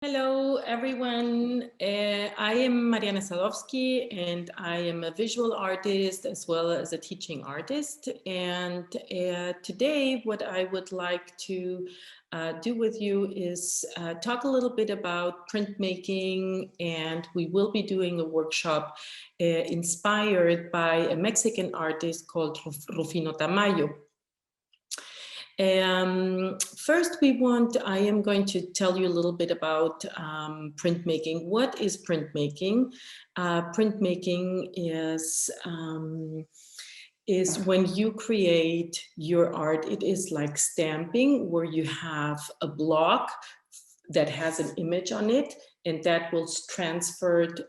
Hello, everyone. I am Marianne Sadowski, and I am a visual artist as well as a teaching artist. And today, what I would like to do with you is talk a little bit about printmaking, and we will be doing a workshop inspired by a Mexican artist called Rufino Tamayo. First, I am going to tell you a little bit about printmaking. What is printmaking? Printmaking is when you create your art. It is like stamping, where you have a block that has an image on it, and that will be transferred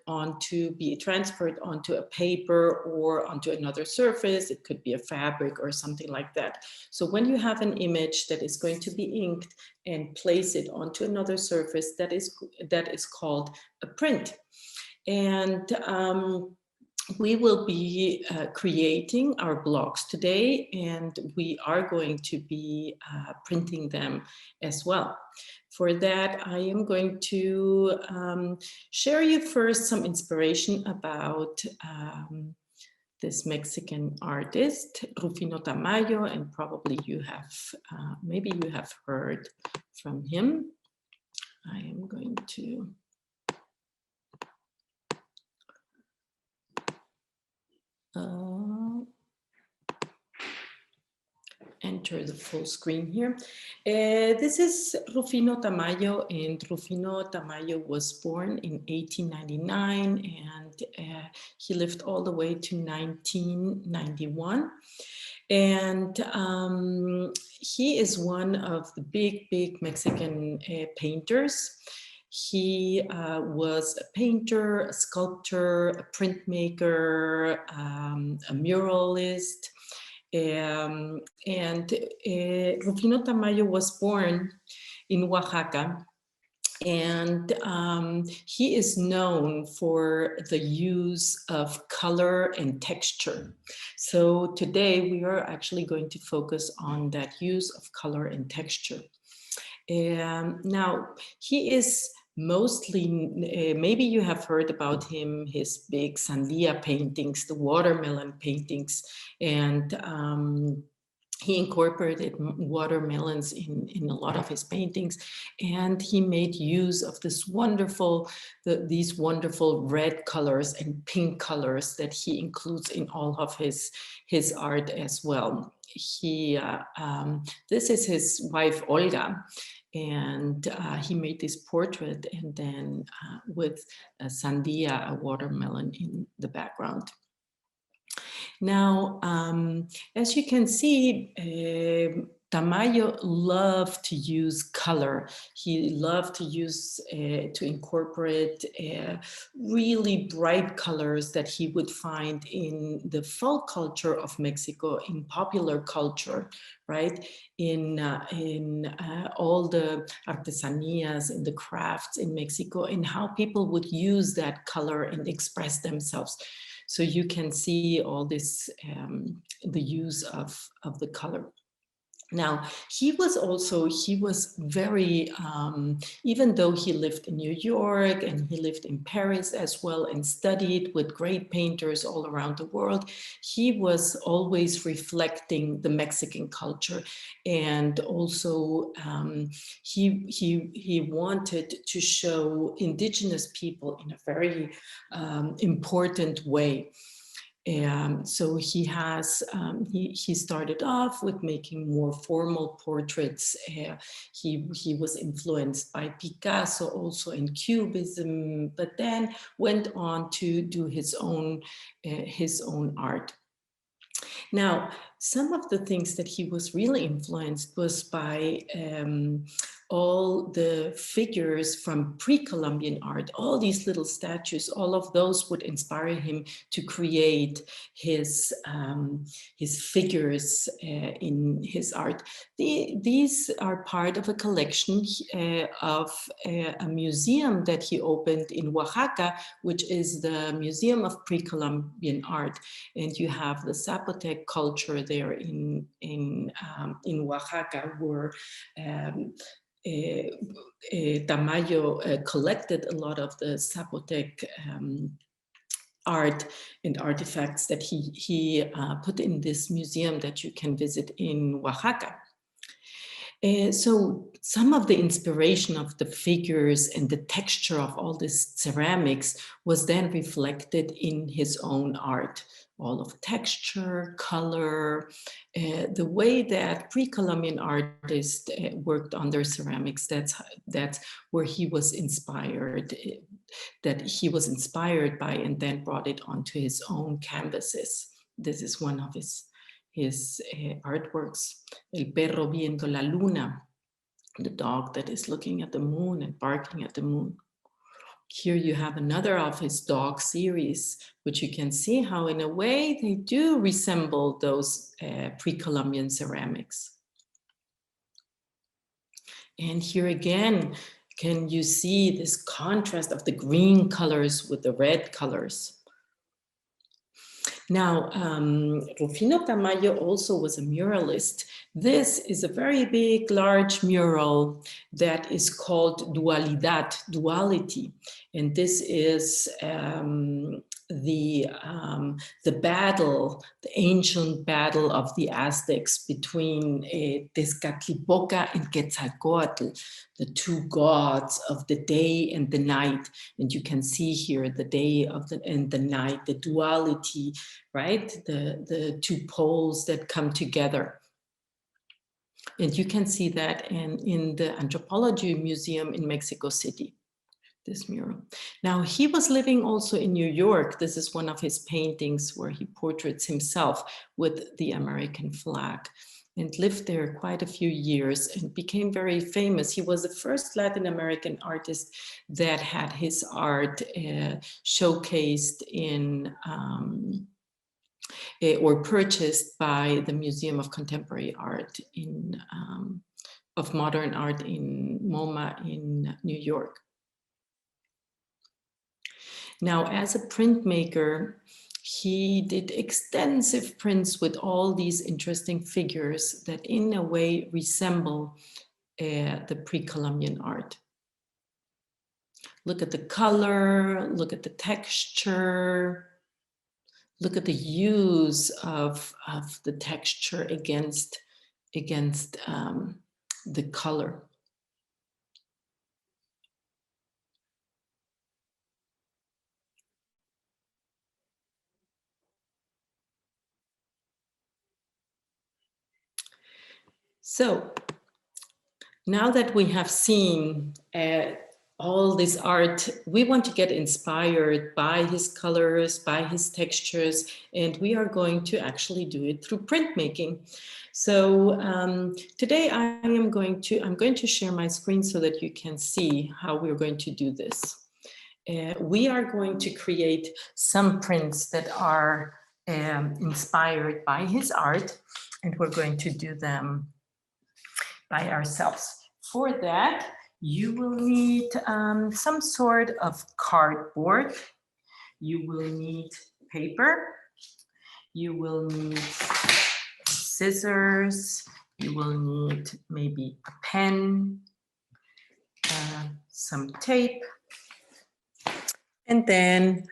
onto a paper or onto another surface. It could be a fabric or something like that. So when you have an image that is going to be inked and place it onto another surface, that is called a print. And we will be creating our blocks today, and we are going to be printing them as well. For that, I am going to share you first some inspiration about this Mexican artist, Rufino Tamayo, and probably maybe you have heard from him. I am going to enter the full screen here. This is Rufino Tamayo, and Rufino Tamayo was born in 1899, and he lived all the way to 1991. And he is one of the big Mexican painters. He was a painter, a sculptor, a printmaker, a muralist. And Rufino Tamayo was born in Oaxaca, and he is known for the use of color and texture. So today we are actually going to focus on that use of color and texture. Now, he is mostly, maybe you have heard about him, his big sandia paintings, the watermelon paintings, and he incorporated watermelons in a lot of his paintings, and he made use of these wonderful red colors and pink colors that he includes in all of his art as well. This is his wife Olga, and he made this portrait, and then with a sandia, a watermelon in the background. Now, as you can see, Tamayo loved to use color. He loved to to incorporate really bright colors that he would find in the folk culture of Mexico, in popular culture, right? In all the artesanías and the crafts in Mexico, and how people would use that color and express themselves. So you can see all this, the use of the color. Now, he was very, even though he lived in New York and he lived in Paris as well and studied with great painters all around the world, he was always reflecting the Mexican culture. And also he wanted to show indigenous people in a very important way. So he started off with making more formal portraits. He was influenced by Picasso, also in Cubism, but then went on to do his own art. Now, some of the things that he was really influenced was by all the figures from pre-Columbian art, all these little statues, all of those would inspire him to create his figures in his art. These are part of a collection of a museum that he opened in Oaxaca, which is the Museum of Pre-Columbian Art. And you have the Zapotec culture there in Oaxaca, where Tamayo collected a lot of the Zapotec art and artifacts that he put in this museum that you can visit in Oaxaca. So some of the inspiration of the figures and the texture of all this ceramics was then reflected in his own art. All of texture, color, the way that pre-Columbian artists worked on their ceramics, that's where he was inspired, that he was inspired by, and then brought it onto his own canvases. This is one of his artworks. El perro viendo la luna, the dog that is looking at the moon and barking at the moon. Here you have another of his dog series, which you can see how in a way they do resemble those pre-Columbian ceramics. And here again, can you see this contrast of the green colors with the red colors? Now, Rufino Tamayo also was a muralist. This is a very big, large mural that is called Dualidad, duality. And this is the battle, the ancient battle of the Aztecs between Tezcatlipoca and Quetzalcoatl, the two gods of the day and the night. And you can see here the day and the night, the duality, right? The two poles that come together. And you can see that in the Anthropology Museum in Mexico City, this mural. Now, he was living also in New York. This is one of his paintings where he portraits himself with the American flag, and lived there quite a few years and became very famous. He was the first Latin American artist that had his art showcased in or purchased by the Museum of Contemporary Art of Modern Art in MoMA in New York. Now, as a printmaker, he did extensive prints with all these interesting figures that in a way resemble the pre-Columbian art. Look at the color, look at the texture, look at the use of the texture against the color. So now that we have seen all this art, we want to get inspired by his colors, by his textures, and we are going to actually do it through printmaking. So today I'm going to share my screen so that you can see how we're going to do this. We are going to create some prints that are inspired by his art, and we're going to do them by ourselves. For that, you will need some sort of cardboard. You will need paper. You will need scissors. You will need maybe a pen, some tape. And then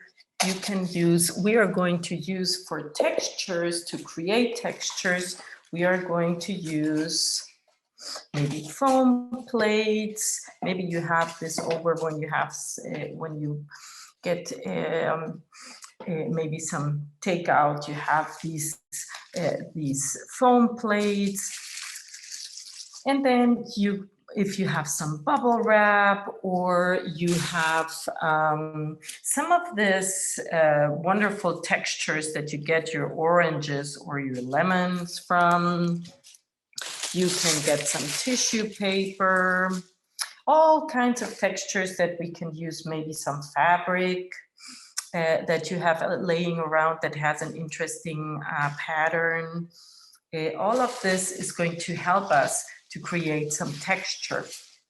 you can use, we are going to use for textures, to create textures, we are going to use maybe foam plates. Maybe you have this over when you have, when you get maybe some takeout, you have these foam plates. And then if you have some bubble wrap, or you have some of this wonderful textures that you get your oranges or your lemons from. You can get some tissue paper, all kinds of textures that we can use, maybe some fabric that you have laying around that has an interesting pattern. All of this is going to help us to create some texture.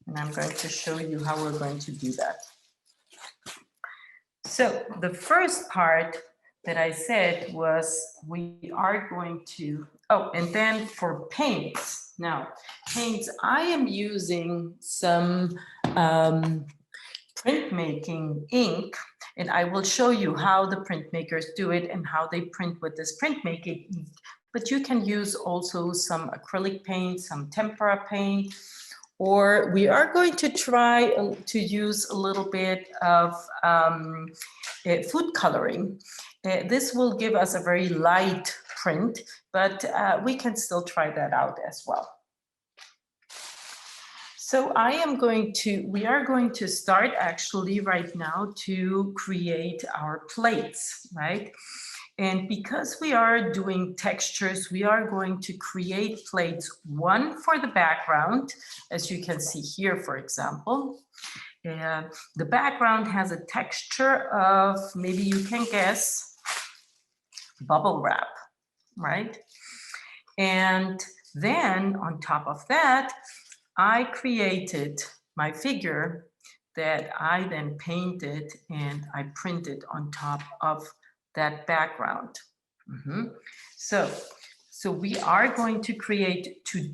And I'm going to show you how we're going to do that. So the first part that I said was we are going to Oh, and then for paints. Now, paints, I am using some printmaking ink, and I will show you how the printmakers do it and how they print with this printmaking ink. But you can use also some acrylic paint, some tempera paint, or we are going to try to use a little bit of food coloring. This will give us a very light print, but we can still try that out as well. So we are going to start actually right now to create our plates, right? And because we are doing textures, we are going to create plates, one for the background, as you can see here, for example. The background has a texture of, maybe you can guess, bubble wrap, right? And then on top of that, I created my figure that I then painted and I printed on top of that background. So we are going to create two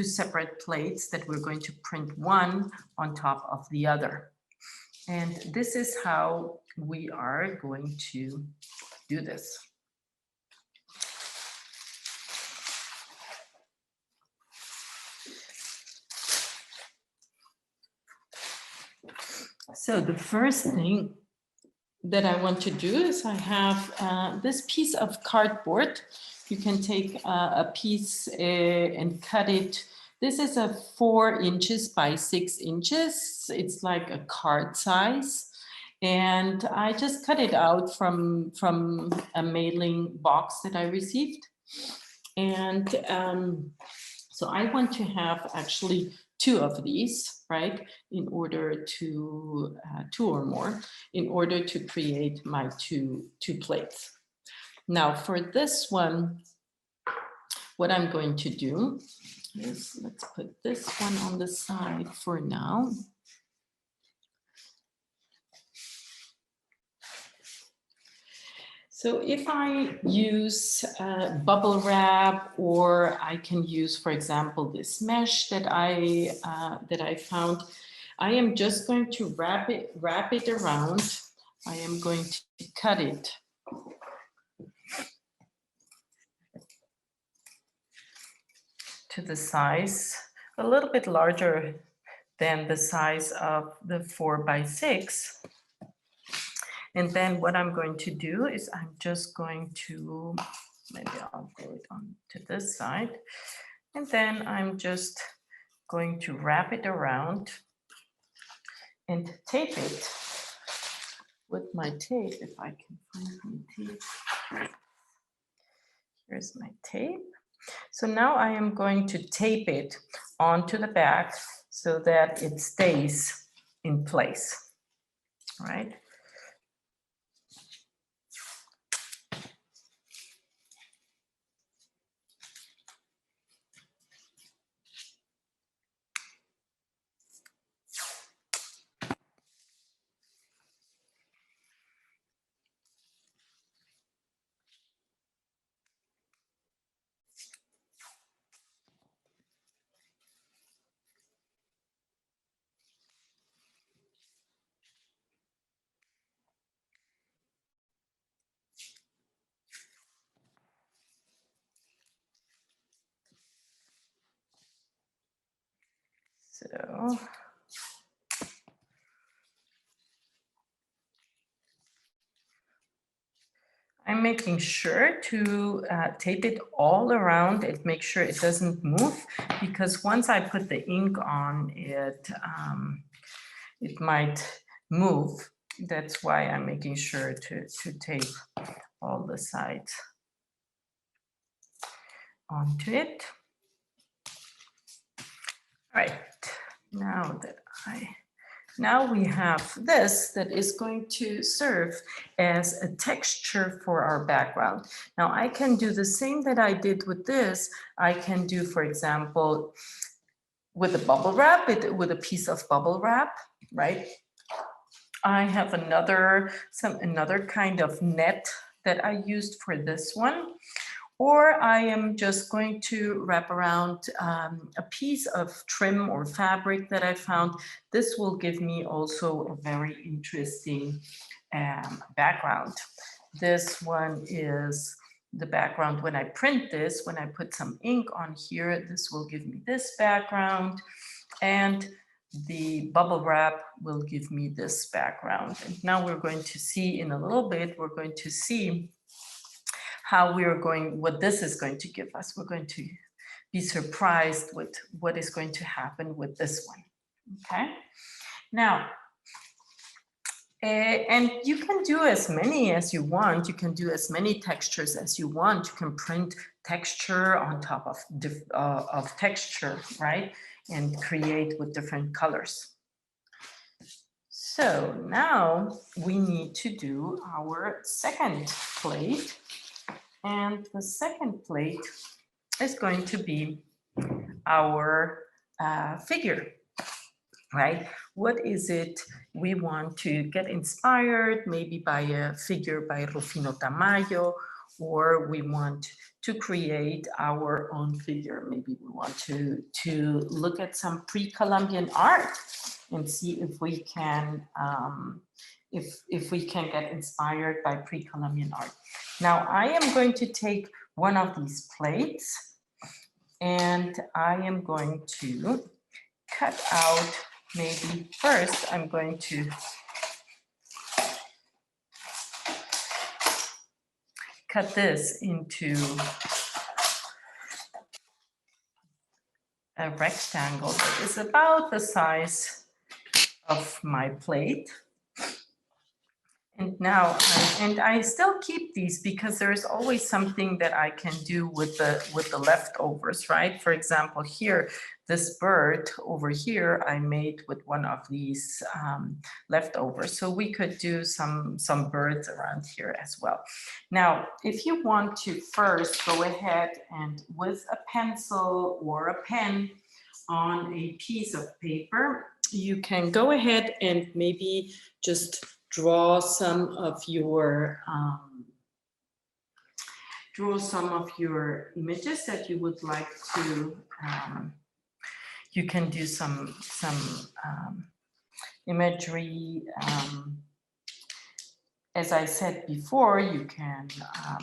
separate plates that we're going to print one on top of the other. And this is how we are going to do this. So the first thing that I want to do is I have this piece of cardboard. You can take a piece and cut it. This is a 4 inches by 6 inches. It's like a card size. And I just cut it out from a mailing box that I received. And so I want to have actually 2 of these, right, in order to, 2 or more, in order to create my two plates. Now for this one, what I'm going to do is, let's put this one on the side for now. So if I use bubble wrap, or I can use, for example, this mesh that I found, I am just going to wrap it around. I am going to cut it. To the size a little bit larger than the size of the 4 by 6. And then what I'm going to do is I'm just going to, maybe I'll go it on to this side. And then I'm just going to wrap it around and tape it with my tape, if I can find my tape. Here's my tape. So now I am going to tape it onto the back so that it stays in place, right? So I'm making sure to tape it all around and make sure it doesn't move, because once I put the ink on it, it might move. That's why I'm making sure to tape all the sides onto it. All right, now we have this that is going to serve as a texture for our background. Now I can do the same that I did with this. I can do, for example, with a bubble wrap, with a piece of bubble wrap, right? I have another kind of net that I used for this one. Or I am just going to wrap around a piece of trim or fabric that I found. This will give me also a very interesting background. This one is the background when I print this. When I put some ink on here, this will give me this background, and the bubble wrap will give me this background. And now we're going to see in a little bit, we're going to see how we are going, what this is going to give us. We're going to be surprised with what is going to happen with this one. Okay, now, and you can do as many as you want. You can do as many textures as you want. You can print texture on top of texture, right? And create with different colors. So now we need to do our second plate. And the second plate is going to be our figure, right? What is it we want to get inspired, maybe by a figure by Rufino Tamayo, or we want to create our own figure. Maybe we want to look at some pre-Columbian art and see if we can if we can get inspired by pre-Columbian art. Now I am going to take one of these plates and I am going to cut out, maybe first I'm going to cut this into a rectangle that is about the size of my plate. And now, I still keep these because there is always something that I can do with the leftovers, right? For example, here, this bird over here, I made with one of these leftovers. So we could do some birds around here as well. Now, if you want to first go ahead and with a pencil or a pen on a piece of paper, you can go ahead and maybe just draw some of your images that you would like to. You can do some imagery. As I said before, you can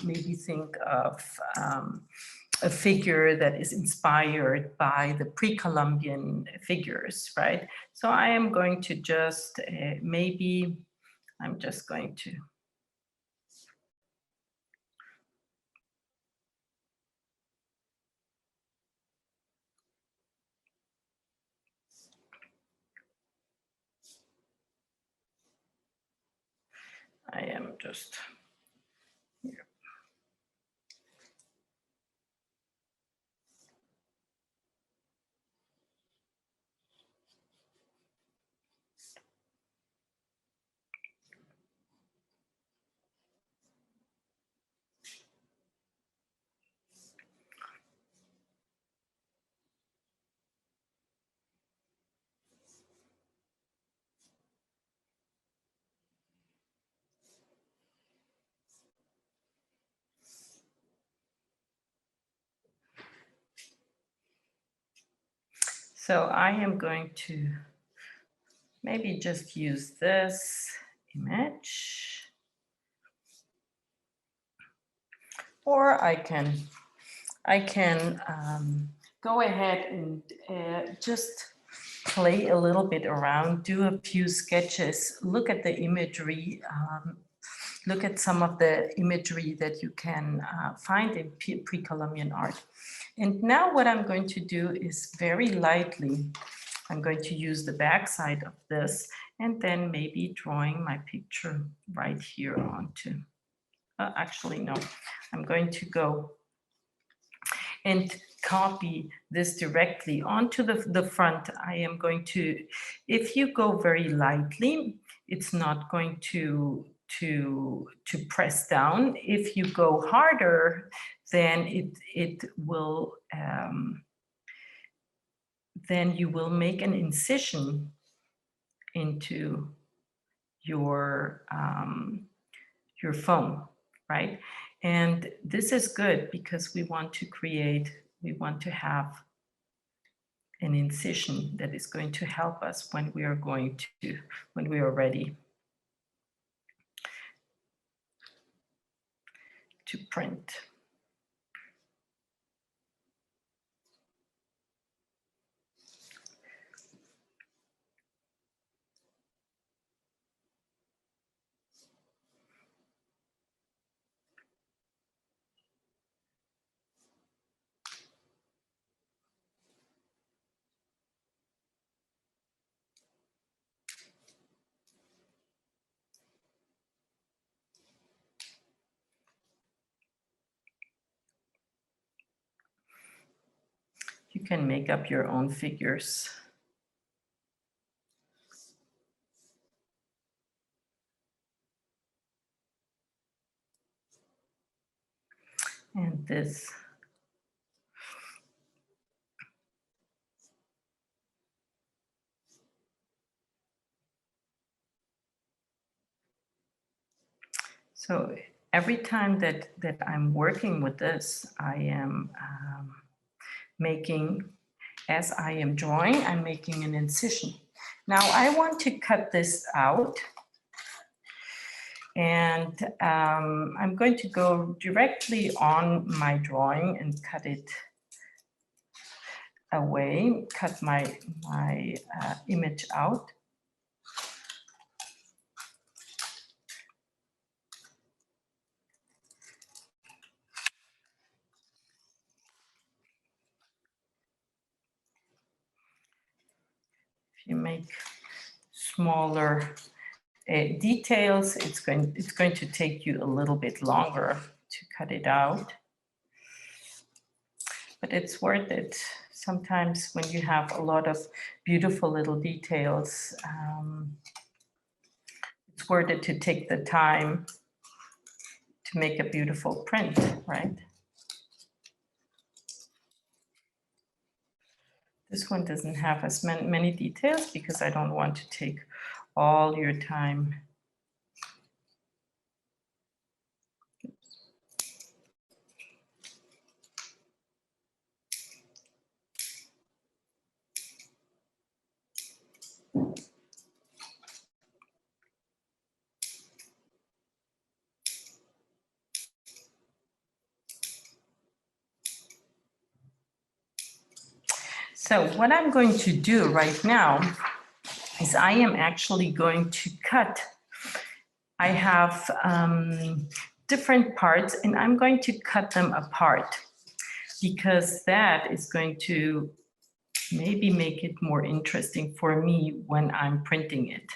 maybe think of a figure that is inspired by the pre-Columbian figures, right? So I am going to just maybe. I'm just going to I am just here. So I am going to maybe just use this image, or I can go ahead and just play a little bit around, do a few sketches, look at the imagery, look at some of the imagery that you can find in pre-Columbian art. And now what I'm going to do is very lightly, I'm going to use the back side of this and then maybe drawing my picture right here onto, actually no, I'm going to go and copy this directly onto the front. I am going to, if you go very lightly, it's not going to press down. If you go harder, then it will then you will make an incision into your foam, right? And this is good because we want to have an incision that is going to help us when we are ready to print. You can make up your own figures. And this. So every time that I'm working with this, I am making, as I am drawing, I'm making an incision. Now I want to cut this out. And I'm going to go directly on my drawing and cut it away, cut my image out. If you make smaller details, it's going to take you a little bit longer to cut it out. But it's worth it. Sometimes when you have a lot of beautiful little details, it's worth it to take the time to make a beautiful print, right? This one doesn't have as many details because I don't want to take all your time. So what I'm going to do right now is I am actually going to cut. I have different parts and I'm going to cut them apart because that is going to maybe make it more interesting for me when I'm printing it.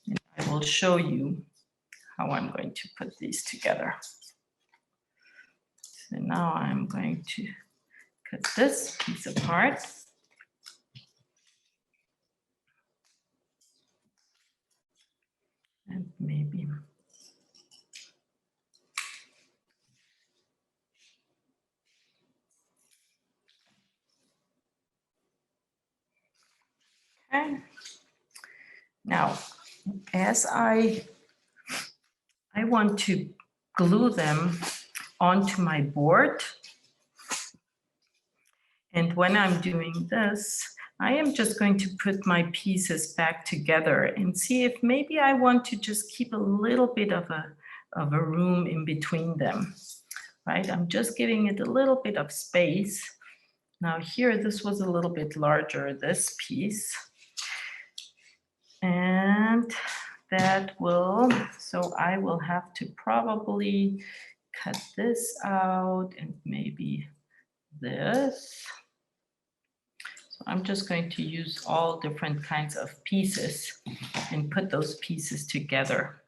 And I will show you how I'm going to put these together. So now I'm going to cut this piece apart. And maybe. Okay. Now, as I want to glue them onto my board. And when I'm doing this, I am just going to put my pieces back together and see if maybe I want to just keep a little bit of a room in between them, right? I'm just giving it a little bit of space. Now here, this was a little bit larger, this piece. And that will, so I will have to probably cut this out and maybe this. So I'm just going to use all different kinds of pieces and put those pieces together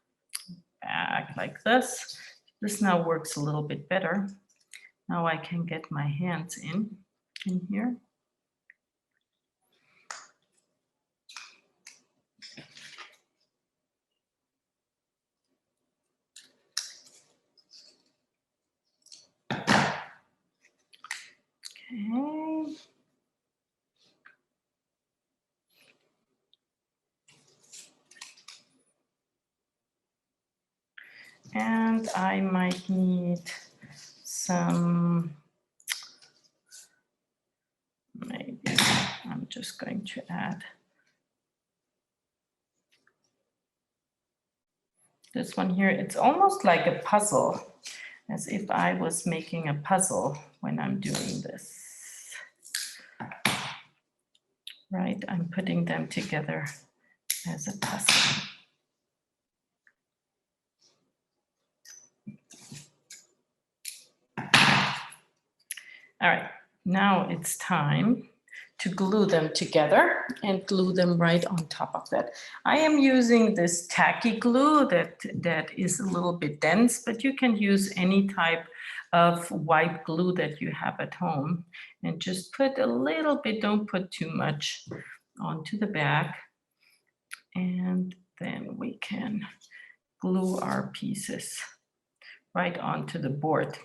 back like this. This now works a little bit better. Now I can get my hands in here. Okay. And And I might need some, maybe I'm just going to add this one here. It's almost like a puzzle, as if I was making a puzzle when I'm doing this. Right, I'm putting them together as a puzzle. All right, now it's time to glue them together and glue them right on top of that. I am using this tacky glue that is a little bit dense, but you can use any type of white glue that you have at home, and just put a little bit, don't put too much, onto the back, and then we can glue our pieces right onto the board.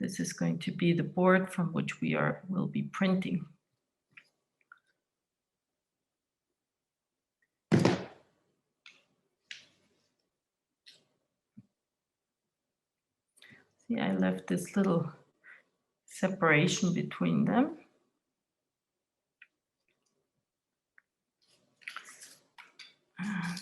This is going to be the board from which will be printing. See, I left this little separation between them. And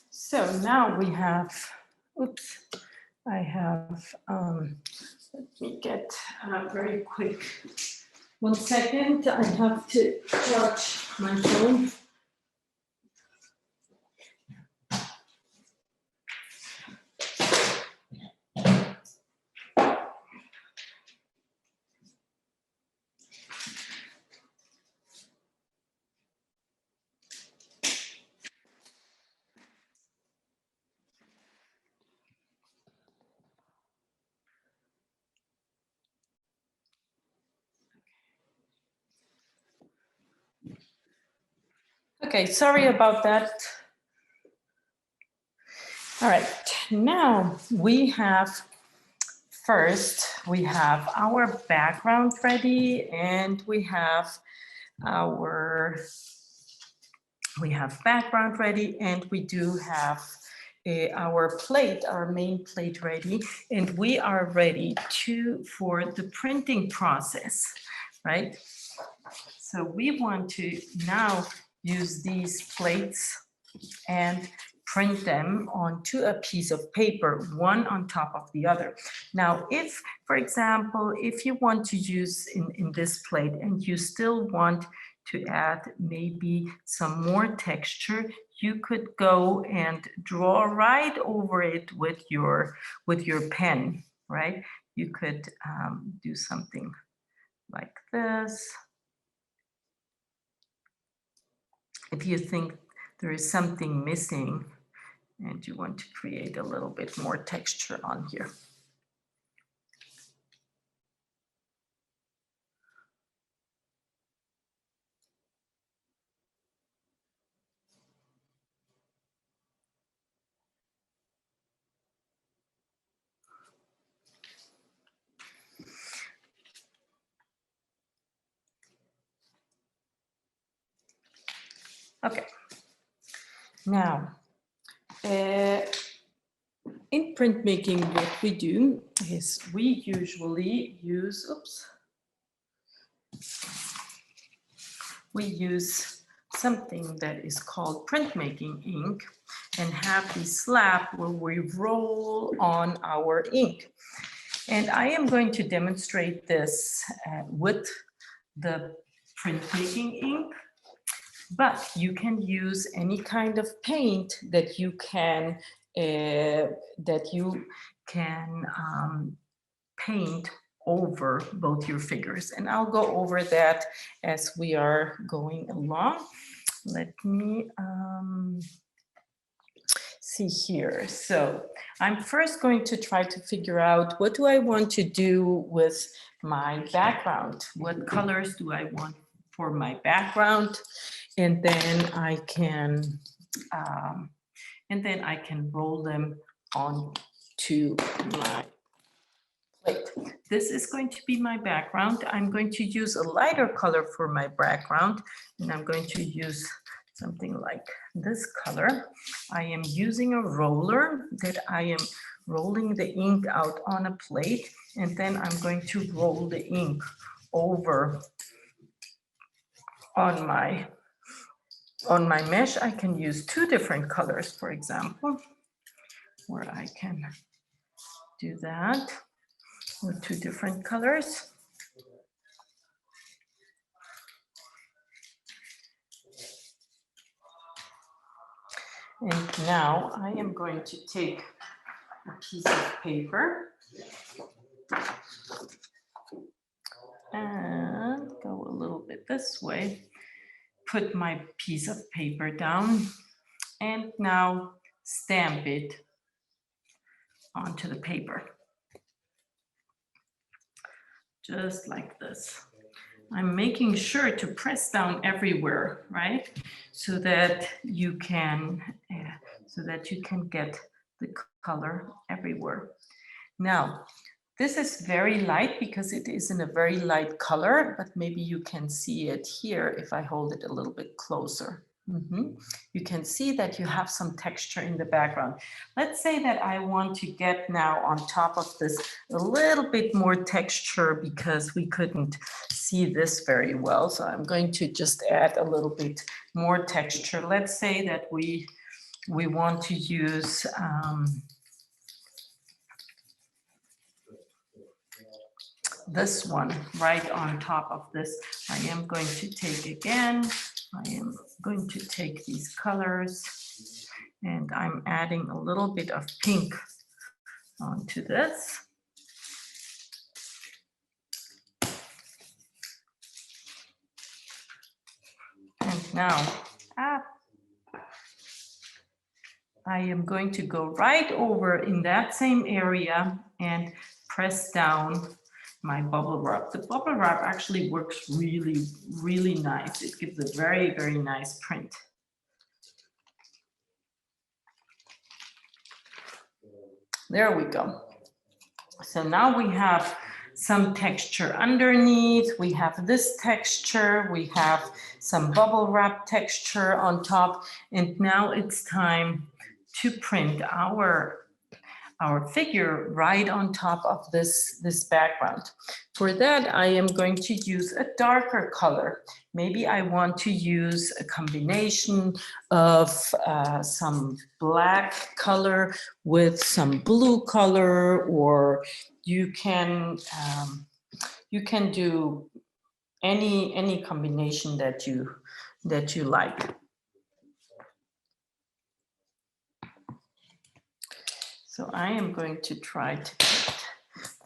so now we have, oops, I have, let me get very quick. 1 second, I have to charge my phone. Okay, sorry about that. All right, now we have, first, we have our background ready, and we have background ready, and we do have our plate, our main plate ready, and we are ready for the printing process, right? So we want to now use these plates and print them onto a piece of paper, one on top of the other. Now, if, for example, if you want to use in this plate and you still want to add maybe some more texture, you could go and draw right over it with your pen, right? You could do something like this. If you think there is something missing and you want to create a little bit more texture on here. Okay. Now, in printmaking, what we do is we usually use, we use something that is called printmaking ink and have the slab where we roll on our ink. And I am going to demonstrate this with the printmaking ink, but you can use any kind of paint that you can paint over both your figures. And I'll go over that as we are going along. Let me see here. So I'm first going to try to figure out what do I want to do with my background? What colors do I want for my background? And then I can roll them onto my plate. This is going to be my background. I'm going to use a lighter color for my background, and I'm going to use something like this color. I am using a roller that I am rolling the ink out on a plate, and then I'm going to roll the ink over on my mesh. I can use two different colors, for example, where I can do that with two different colors. And now I am going to take a piece of paper and go a little bit this way, put my piece of paper down, and now stamp it onto the paper. Just like this. I'm making sure to press down everywhere, right? So that you can get the color everywhere. Now, this is very light because it is in a very light color, but maybe you can see it here if I hold it a little bit closer. You can see that you have some texture in the background. Let's say that I want to get now on top of this a little bit more texture because we couldn't see this very well. So I'm going to just add a little bit more texture. Let's say that we want to use this one right on top of this. I am going to take these colors, and I'm adding a little bit of pink onto this. And now I am going to go right over in that same area and press down my bubble wrap. The bubble wrap actually works really, really nice. It gives a very, very nice print. There we go. So now we have some texture underneath. We have this texture. We have some bubble wrap texture on top. And now it's time to print our figure right on top of this background. For that, I am going to use a darker color. Maybe I want to use a combination of some black color with some blue color, or you can do any combination that you like. So I am going to try to put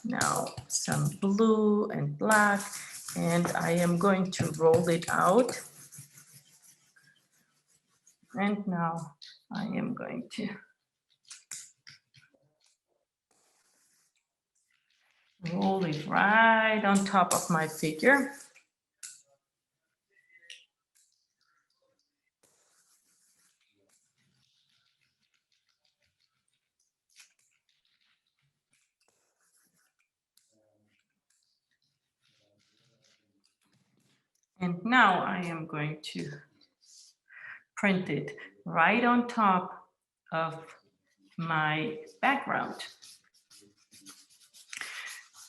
now some blue and black, and I am going to roll it out. And now I am going to roll it right on top of my figure. And now I am going to printed right on top of my background.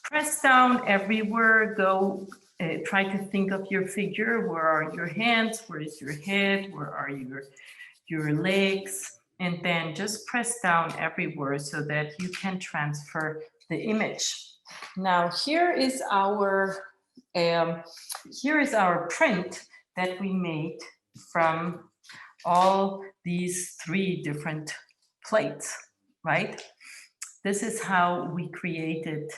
Press down everywhere, go try to think of your figure. Where are your hands? Where is your head? Where are your legs? And then just press down everywhere so that you can transfer the image. Now here is our print that we made from all these 3 different plates, right? This is how we created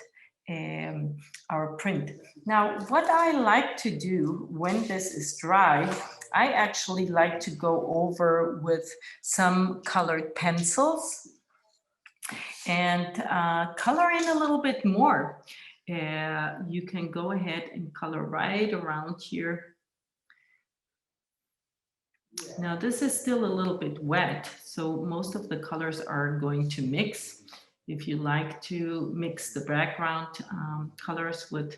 our print. Now, what I like to do when this is dry, I actually like to go over with some colored pencils and color in a little bit more. You can go ahead and color right around here. Now, this is still a little bit wet, so most of the colors are going to mix. If you like to mix the background colors with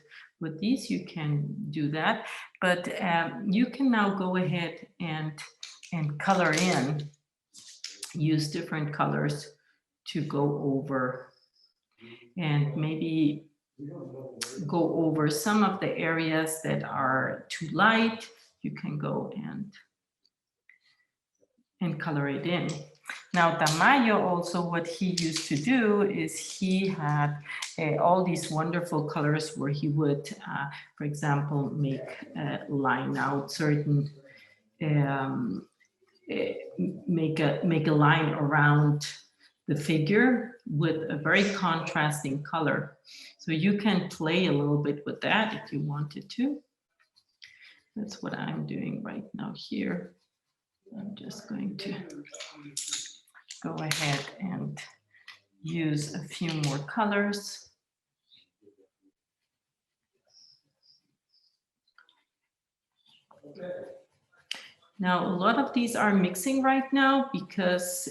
these, you can do that. But you can now go ahead and color in, use different colors to go over, and maybe go over some of the areas that are too light. You can go and color it in. Now, Tamayo also, what he used to do is he had all these wonderful colors where he would, for example, line out certain, make a line around the figure with a very contrasting color. So you can play a little bit with that if you wanted to. That's what I'm doing right now here. I'm just going to go ahead and use a few more colors. Now, a lot of these are mixing right now because,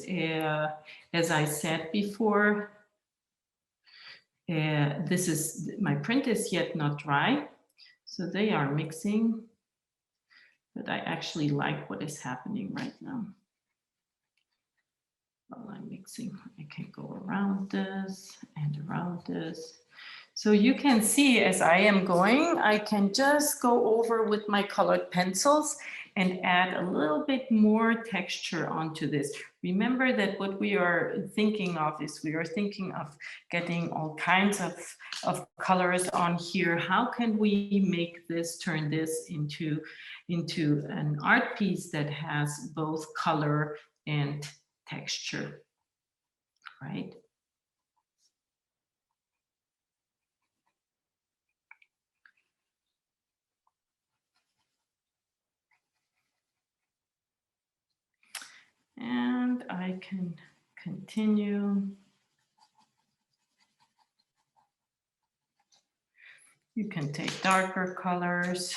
as I said before, my print is yet not dry, so they are mixing. But I actually like what is happening right now. While I'm mixing, I can go around this and around this. So you can see as I am going, I can just go over with my colored pencils and add a little bit more texture onto this. Remember that what we are thinking of is we are thinking of getting all kinds of colors on here. How can we make this, turn this into an art piece that has both color and texture, right? And I can continue. You can take darker colors.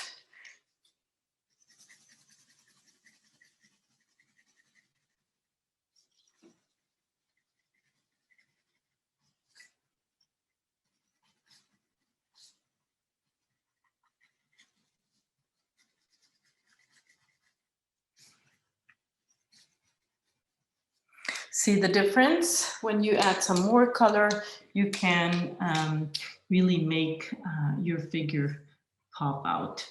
See the difference? When you add some more color, you can really make your figure pop out.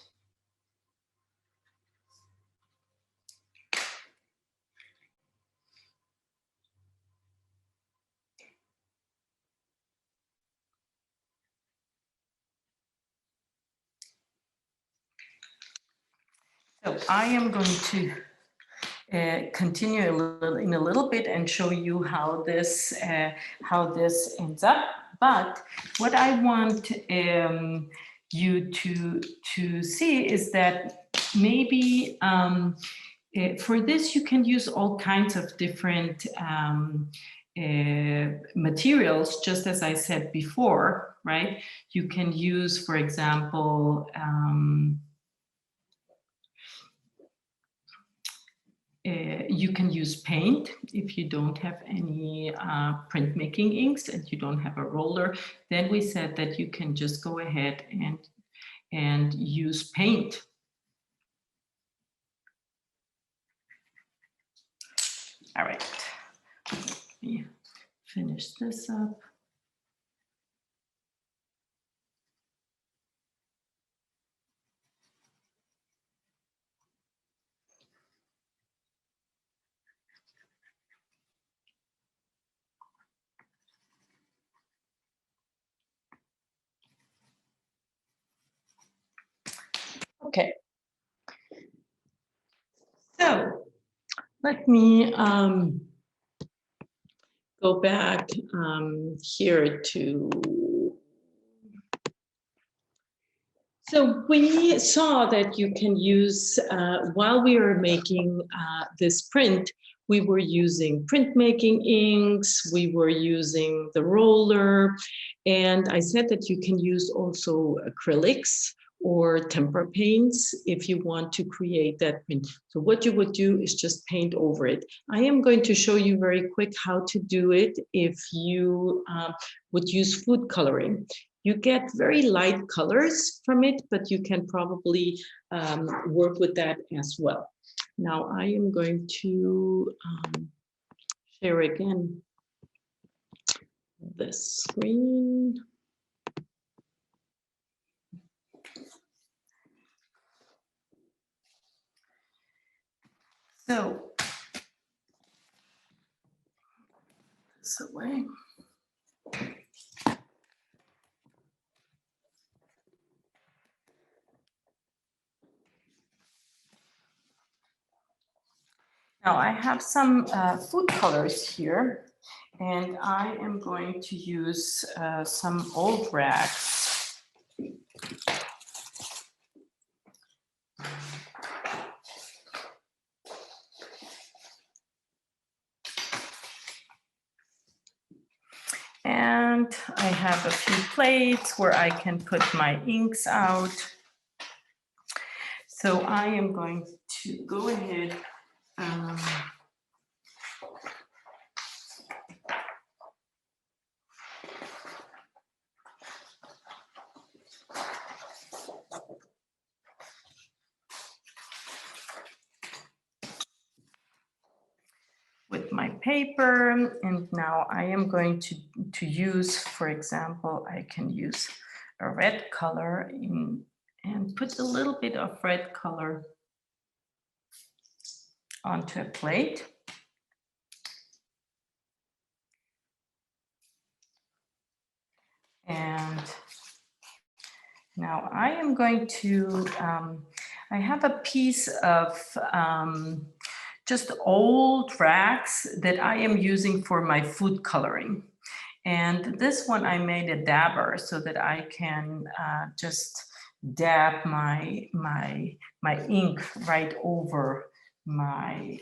So I am going to continue in a little bit and show you how this ends up. But what I want you to see is that maybe for this you can use all kinds of different materials, just as I said before, right? You can use, for example, you can use paint if you don't have any printmaking inks and you don't have a roller. Then we said that you can just go ahead and use paint. All right, let me finish this up. Okay. So let me go back here to. So we saw that you can use, while we were making this print, we were using printmaking inks, we were using the roller, and I said that you can use also acrylics or tempera paints if you want to create that print. So what you would do is just paint over it. I am going to show you very quick how to do it if you would use food coloring. You get very light colors from it, but you can probably work with that as well. Now I am going to share again this screen. So, this away. Now I have some food colors here, and I am going to use some old rags. And I have a few plates where I can put my inks out. So I am going to go ahead. With my paper, and now I am going to use, for example, I can use a red color and put a little bit of red color onto a plate. And now I am going to, I have a piece of just old rags that I am using for my food coloring. And this one I made a dabber so that I can just dab my ink right over my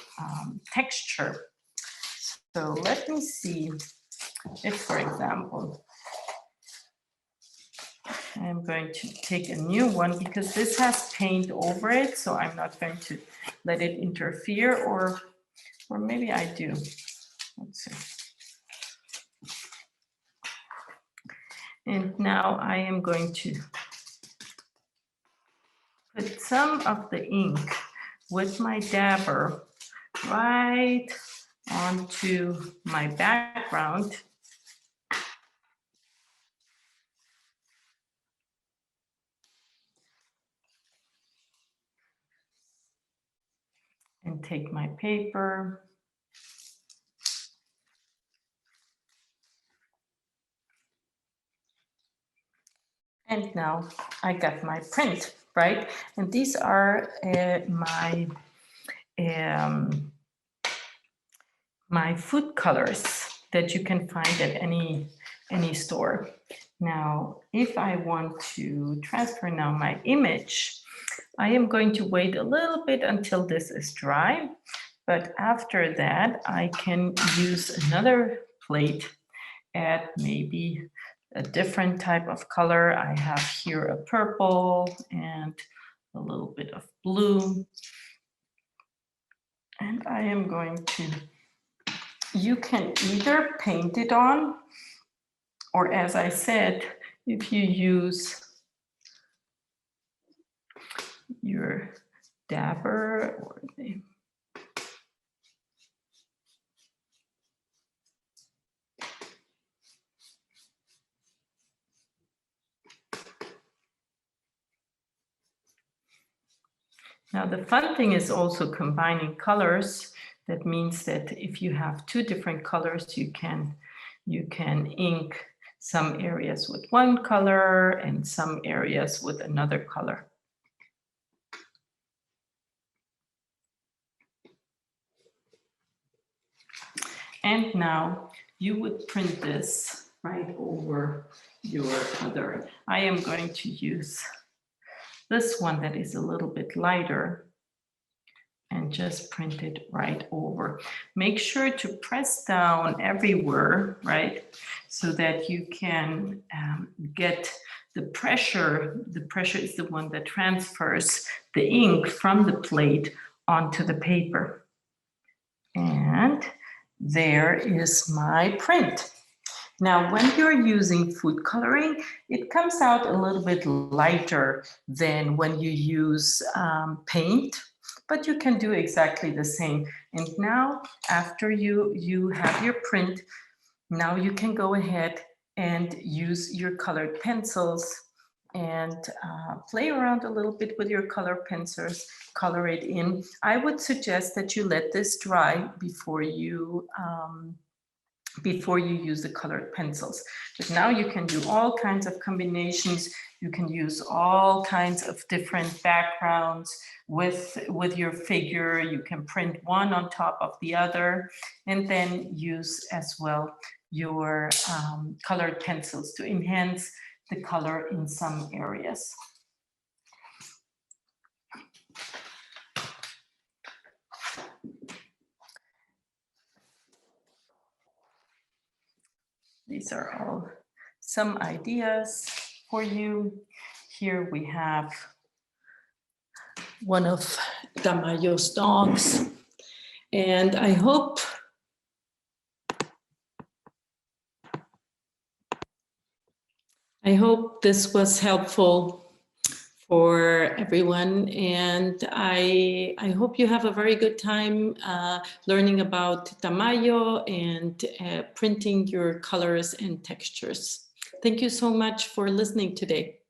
texture. So let me see if, for example, I'm going to take a new one because this has paint over it, so I'm not going to let it interfere, or maybe I do. Let's see. And now I am going to put some of the ink with my dabber right onto my background. And take my paper. And now I got my print, right? And these are my food colors that you can find at any store. Now, if I want to transfer now my image, I am going to wait a little bit until this is dry. But after that, I can use another plate, add maybe a different type of color. I have here a purple and a little bit of blue. And I am going to, you can either paint it on, or as I said, if you use your dabber or Now, the fun thing is also combining colors. That means that if you have two different colors, you can ink some areas with one color and some areas with another color. And now you would print this right over your other. I am going to use this one that is a little bit lighter and just print it right over. Make sure to press down everywhere, right? So that you can get the pressure. The pressure is the one that transfers the ink from the plate onto the paper. And there is my print. Now, when you're using food coloring, it comes out a little bit lighter than when you use paint, but you can do exactly the same. And now, after you have your print, now you can go ahead and use your colored pencils and play around a little bit with your color pencils, color it in. I would suggest that you let this dry before you use the colored pencils. But now you can do all kinds of combinations. You can use all kinds of different backgrounds with your figure. You can print one on top of the other, and then use as well your colored pencils to enhance the color in some areas. These are all some ideas for you. Here we have one of Tamayo's dogs, and I hope this was helpful for everyone, and I hope you have a very good time learning about Tamayo and printing your colors and textures. Thank you so much for listening today.